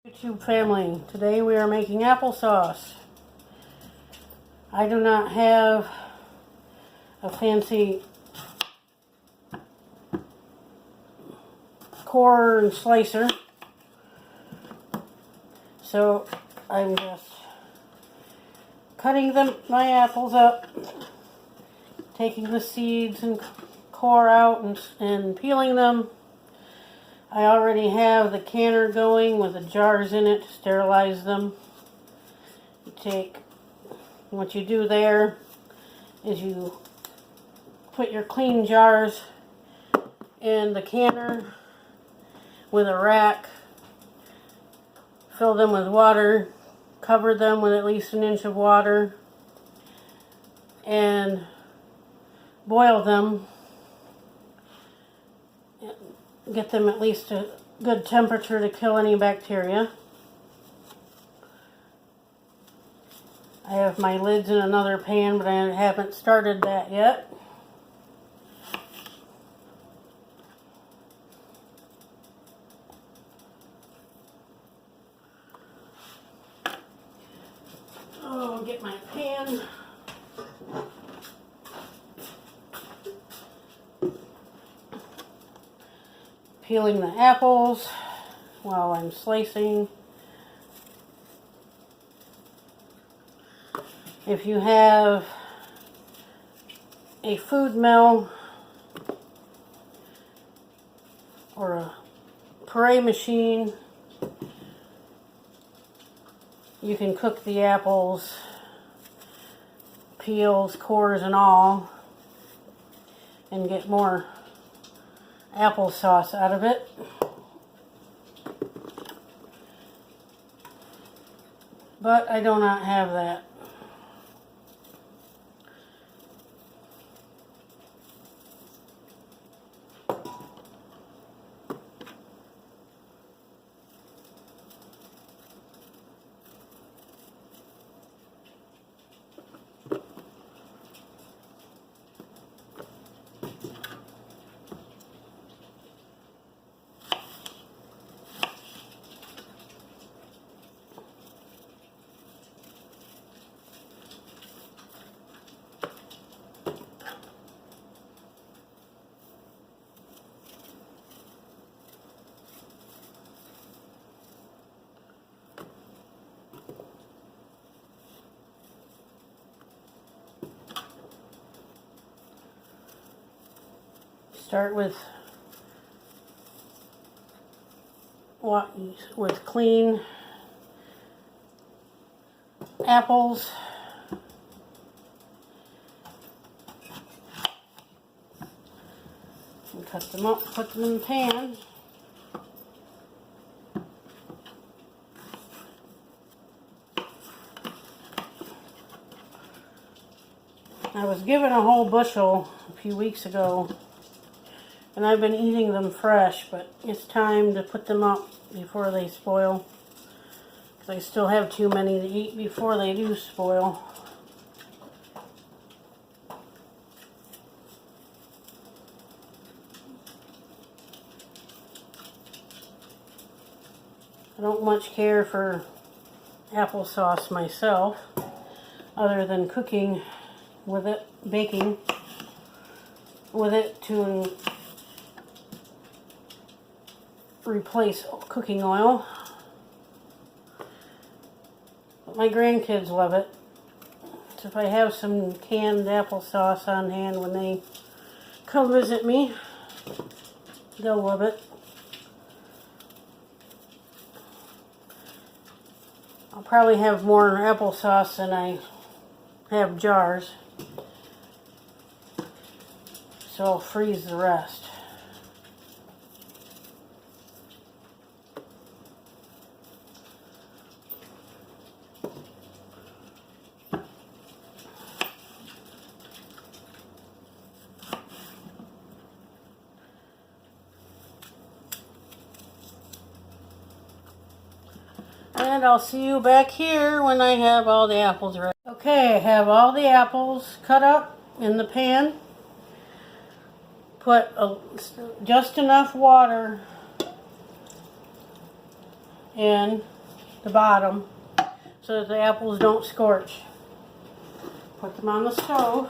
YouTube family, today we are making applesauce. I do not have a fancy core and slicer, so I'm just cutting my apples up, taking the seeds and core out and peeling them. I already have the canner going with the jars in it to sterilize them. What you do there is you put your clean jars in the canner with a rack, fill them with water, cover them with at least an inch of water, and boil them. Get them at least a good temperature to kill any bacteria. I have my lids in another pan, but I haven't started that yet. Oh, get my pan. Peeling the apples while I'm slicing. If you have a food mill or a puree machine, you can cook the apples, peels, cores, and all, and get more applesauce out of it. But I do not have that. Start with clean apples. And cut them up, put them in the pan. I was given a whole bushel a few weeks ago, and I've been eating them fresh, but it's time to put them up before they spoil, because I still have too many to eat before they do spoil. I don't much care for applesauce myself, other than cooking with it, baking with it to replace cooking oil. But my grandkids love it. So if I have some canned applesauce on hand when they come visit me, they'll love it. I'll probably have more applesauce than I have jars, so I'll freeze the rest. And I'll see you back here when I have all the apples ready. Okay, I have all the apples cut up in the pan. Put just enough water in the bottom so that the apples don't scorch. Put them on the stove.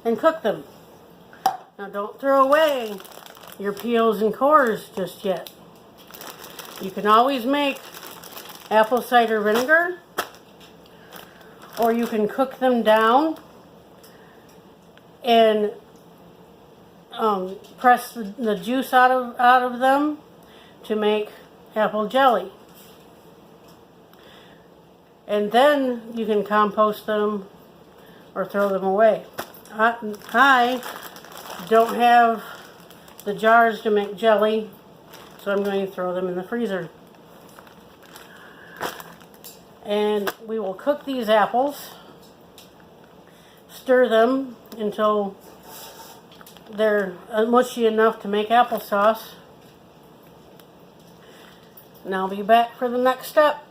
And cook them. Now don't throw away your peels and cores just yet. You can always make apple cider vinegar, or you can cook them down and press the juice out of them to make apple jelly. And then you can compost them or throw them away. I don't have the jars to make jelly, so I'm going to throw them in the freezer. And we will cook these apples, stir them until they're mushy enough to make applesauce. And I'll be back for the next step.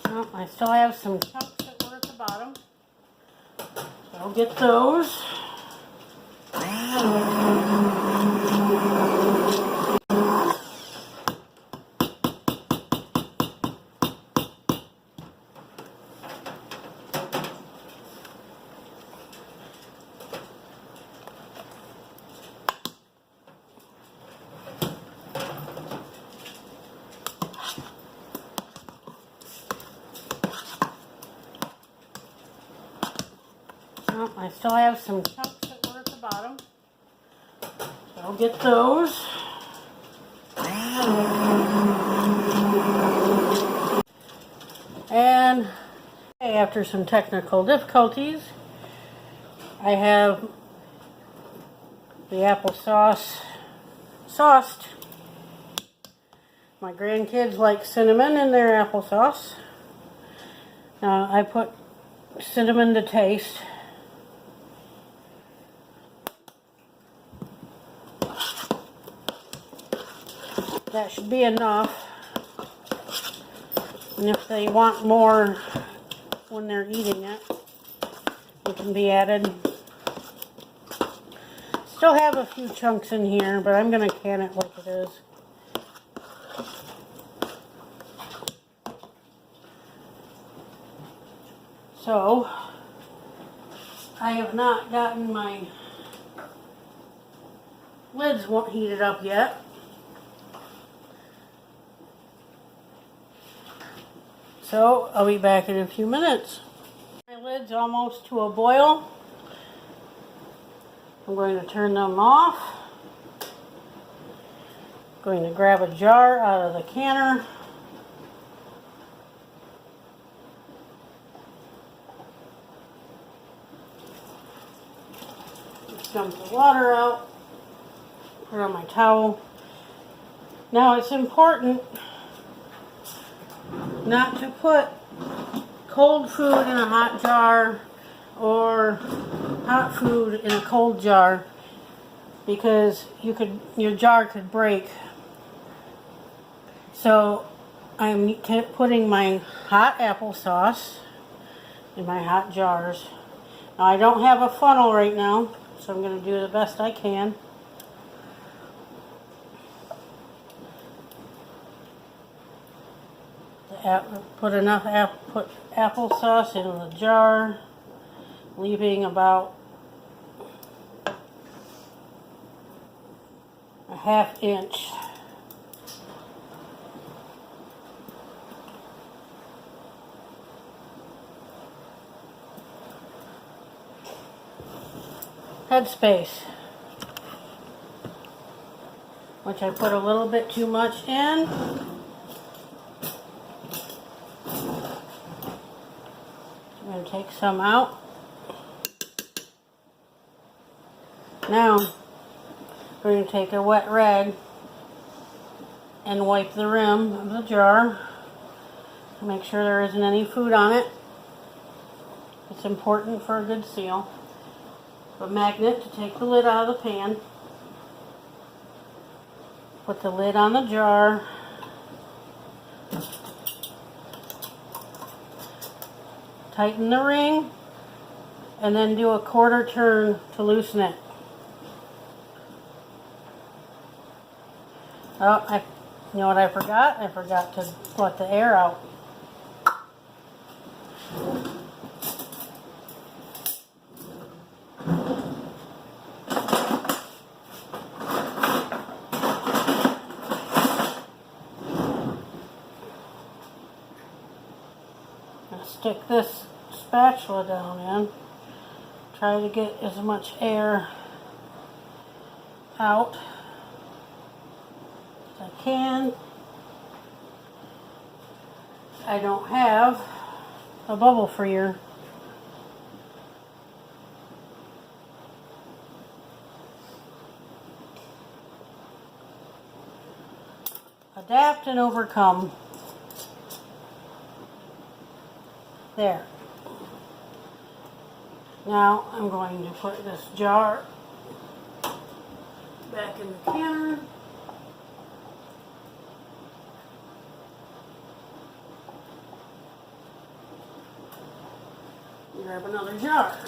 Well, I still have some chunks that were at the bottom, so I'll get those. Well, I still have some chunks that were at the bottom, so I'll get those. And after some technical difficulties, I have the applesauce sauced. My grandkids like cinnamon in their applesauce. I put cinnamon to taste. That should be enough. And if they want more when they're eating it, it can be added. Still have a few chunks in here, but I'm going to can it like it is. So, I have not gotten my lids heated up yet. So, I'll be back in a few minutes. My lid's almost to a boil. I'm going to turn them off. Going to grab a jar out of the canner. Just dump the water out. Put on my towel. Now it's important not to put cold food in a hot jar or hot food in a cold jar, because your jar could break. So I'm putting my hot applesauce in my hot jars. Now I don't have a funnel right now, so I'm going to do the best I can. Put applesauce in the jar, leaving about a ½ inch. Headspace, which I put a little bit too much in. I'm going to take some out. Now, we're going to take a wet rag and wipe the rim of the jar Make sure there isn't any food on it. It's important for a good seal. A magnet to take the lid out of the pan. Put the lid on the jar. Tighten the ring and then do a quarter turn to loosen it. Oh, you know what I forgot? I forgot to let the air out. Stick this spatula down in. Try to get as much air out as I can. I don't have a bubble freer. Adapt and overcome. There. Now I'm going to put this jar back in the canner. Grab another jar.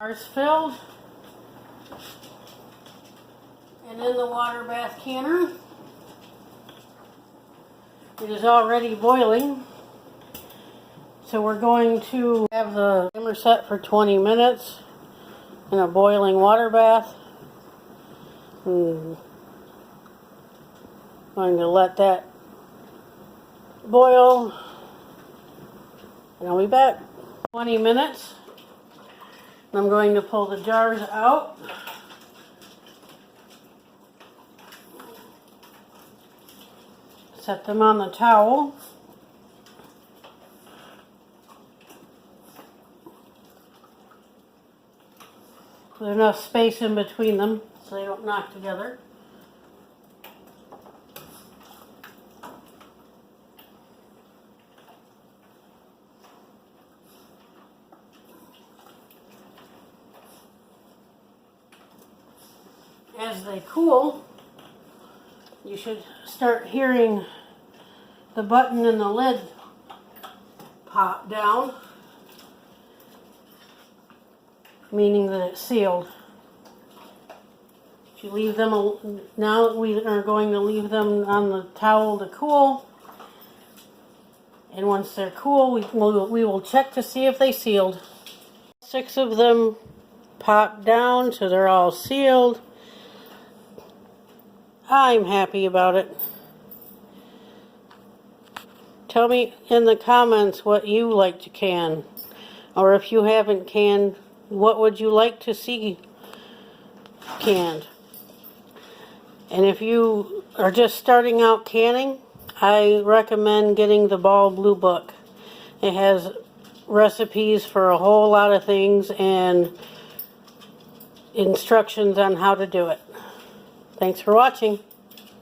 Jars filled, and in the water bath canner. It is already boiling, so we're going to have the timer set for 20 minutes in a boiling water bath. I'm going to let that boil, and I'll be back. 20 minutes. I'm going to pull the jars out. Set them on the towel. There's enough space in between them so they don't knock together. As they cool, you should start hearing the button and the lid pop down, meaning that it's sealed. If you leave them, now we are going to leave them on the towel to cool, and once they're cool, we will check to see if they sealed. 6 of them pop down, so they're all sealed. I'm happy about it. Tell me in the comments what you like to can, or if you haven't canned, what would you like to see canned? And if you are just starting out canning, I recommend getting the Ball Blue Book. It has recipes for a whole lot of things and instructions on how to do it. Thanks for watching.